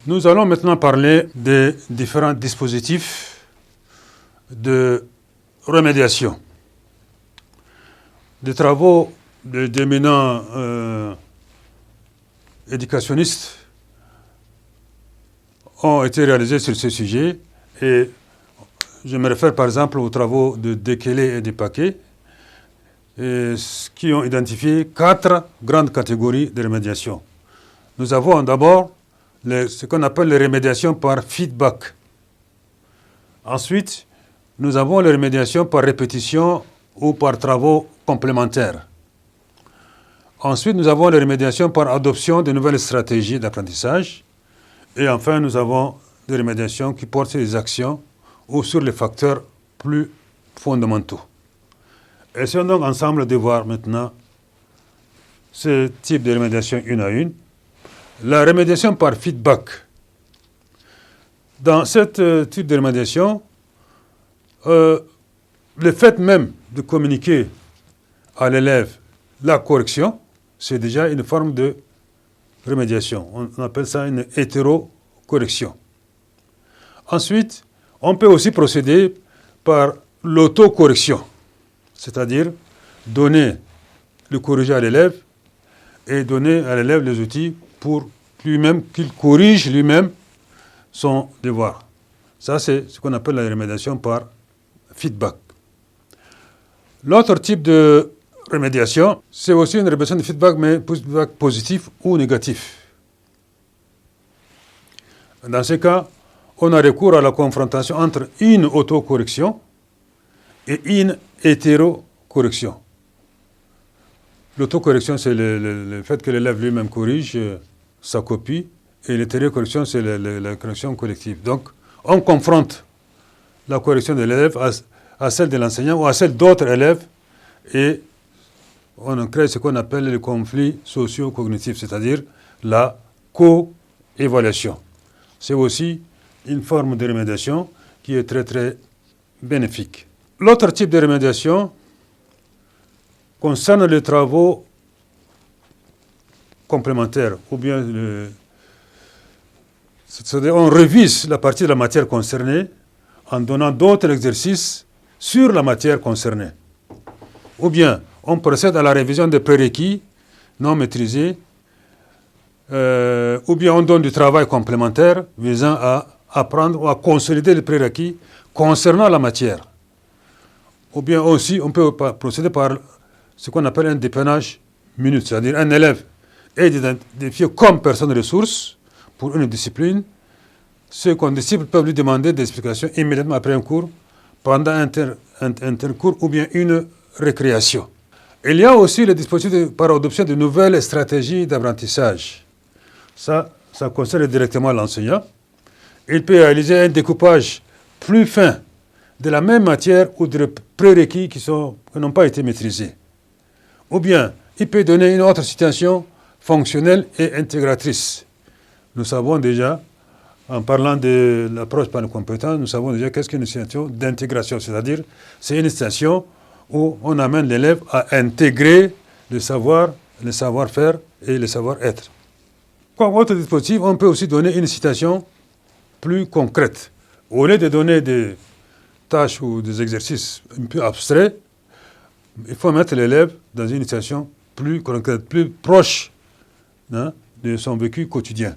Nous allons maintenant parler des différents dispositifs de remédiation. Des travaux d'éminents éducationnistes ont été réalisés sur ce sujet et je me réfère par exemple aux travaux de Dekele et de Paquet qui ont identifié 4 grandes catégories de remédiation. Nous avons d'abord ce qu'on appelle les remédiations par feedback. Ensuite, nous avons les remédiations par répétition ou par travaux complémentaires. Ensuite, nous avons les remédiations par adoption de nouvelles stratégies d'apprentissage. Et enfin, nous avons des remédiations qui portent sur les actions ou sur les facteurs plus fondamentaux. Essayons donc ensemble de voir maintenant ce type de remédiation une à une. La remédiation par feedback. Dans ce type de remédiation, le fait même de communiquer à l'élève la correction, c'est déjà une forme de remédiation. On appelle ça une hétérocorrection. Ensuite, on peut aussi procéder par l'autocorrection, c'est-à-dire donner le corrigé à l'élève et donner à l'élève les outils pour lui-même, qu'il corrige lui-même son devoir. Ça, c'est ce qu'on appelle la remédiation par feedback. L'autre type de remédiation, c'est aussi une remédiation de feedback, mais feedback positif ou négatif. Dans ce cas, on a recours à la confrontation entre une autocorrection et une hétérocorrection. L'autocorrection, c'est le fait que l'élève lui-même corrige sa copie, et l'hétérocorrection, c'est la correction collective. Donc, on confronte la correction de l'élève à celle de l'enseignant ou à celle d'autres élèves, et on crée ce qu'on appelle le conflit socio-cognitif, c'est-à-dire la co-évaluation. C'est aussi une forme de remédiation qui est très très bénéfique. L'autre type de remédiation concerne les travaux complémentaires, ou bien c'est-à-dire on révise la partie de la matière concernée en donnant d'autres exercices sur la matière concernée. Ou bien on procède à la révision des prérequis non maîtrisés, ou bien on donne du travail complémentaire visant à apprendre ou à consolider les prérequis concernant la matière. Ou bien aussi, on peut procéder par ce qu'on appelle un dépannage minute, c'est-à-dire un élève est identifié comme personne ressource pour une discipline. Ceux qu'on disciple peuvent lui demander des explications immédiatement après un cours, pendant un intercours ou bien une récréation. Il y a aussi le dispositif par adoption de nouvelles stratégies d'apprentissage. Ça concerne directement l'enseignant. Il peut réaliser un découpage plus fin de la même matière ou de prérequis qui n'ont pas été maîtrisés. Ou bien, il peut donner une autre situation fonctionnelle et intégratrice. Nous savons déjà, en parlant de l'approche par les compétences, nous savons déjà qu'est-ce qu'une situation d'intégration, c'est-à-dire c'est une situation où on amène l'élève à intégrer le savoir, le savoir-faire et le savoir-être. Comme autre dispositif, on peut aussi donner une citation plus concrète. Au lieu de donner des tâches ou des exercices un peu abstraits, il faut mettre l'élève dans une situation plus concrète, plus proche de son vécu quotidien.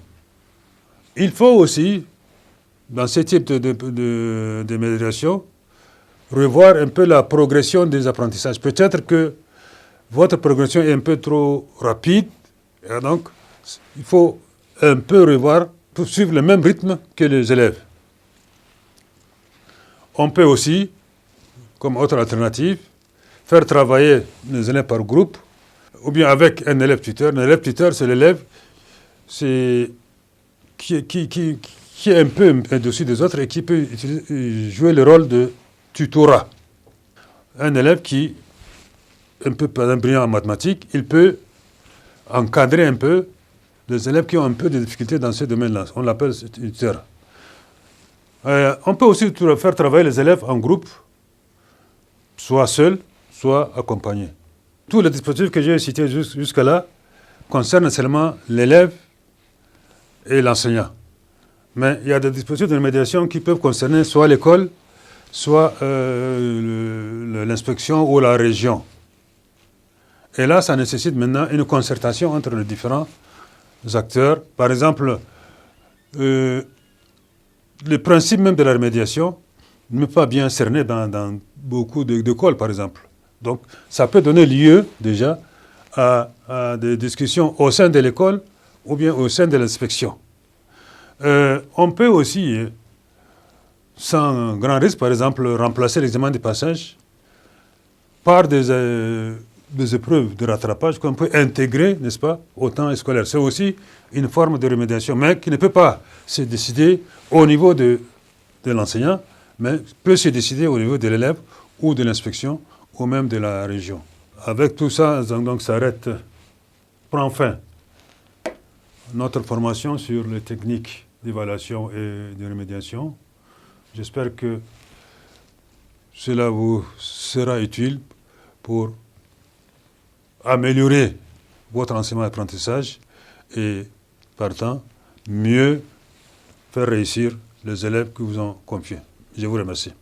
Il faut aussi, dans ce type de médiation, revoir un peu la progression des apprentissages. Peut-être que votre progression est un peu trop rapide, et donc il faut un peu revoir pour suivre le même rythme que les élèves. On peut aussi, comme autre alternative, faire travailler les élèves par groupe, ou bien avec un élève tuteur. Un élève tuteur, c'est l'élève qui est un peu au-dessus des autres et qui peut jouer le rôle de tutorat. Un élève qui est un peu, par exemple, brillant en mathématiques, il peut encadrer un peu les élèves qui ont un peu de difficultés dans ce domaine-là. On l'appelle tuteur. On peut aussi faire travailler les élèves en groupe, soit seuls, soit accompagnés. Tous les dispositifs que j'ai cités jusque-là concernent seulement l'élève et l'enseignant. Mais il y a des dispositifs de remédiation qui peuvent concerner soit l'école, soit l'inspection ou la région. Et là, ça nécessite maintenant une concertation entre les différents acteurs. Par exemple, le principe même de la remédiation n'est pas bien cerné dans beaucoup d'écoles, par exemple. Donc, ça peut donner lieu déjà à des discussions au sein de l'école ou bien au sein de l'inspection. On peut aussi, sans grand risque, par exemple, remplacer l'examen de passage par des épreuves de rattrapage qu'on peut intégrer, n'est-ce pas, au temps scolaire. C'est aussi une forme de remédiation, mais qui ne peut pas se décider au niveau de l'enseignant, mais peut se décider au niveau de l'élève ou de l'inspection ou même de la région. Avec tout ça, donc prend fin notre formation sur les techniques d'évaluation et de remédiation. J'espère que cela vous sera utile pour améliorer votre enseignement et apprentissage et, partant, mieux faire réussir les élèves qui vous ont confiés. Je vous remercie.